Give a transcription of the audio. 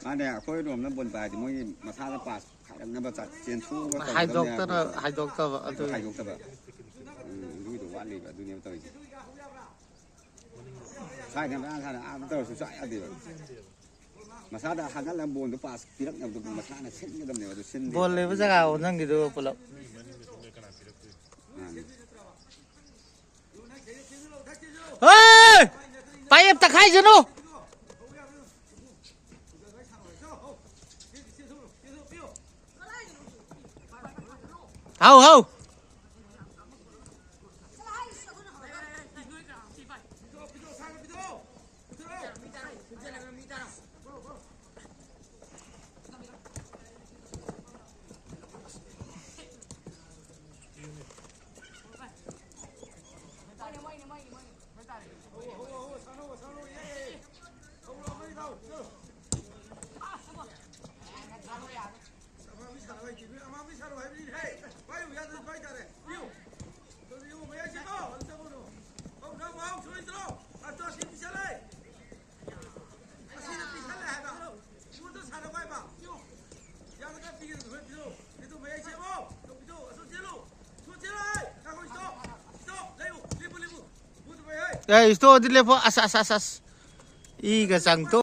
嘛呢，可以รวมน้ำบนไปที่มื้อมาท่าน้ำปลาน้ำปลาจัดเจียนชูก็ hai dokter atu ให้ยกตะแบบดูตัววันนี้แบบดูเนี่ยตัวใช่ทำได้ท่านมันตัวสุดๆอ่ะดิมาท่าได้หันแล้วบนตัวปลาปีรักเนี่ยตัวมาท่าเนี่ยเส้นเนี่ยดำเนี่ยตัวเส้น boleh bisa kau nang gitu pula hei payap tak hai jenu hau Ya, itu dilepo asas. Iga sang to.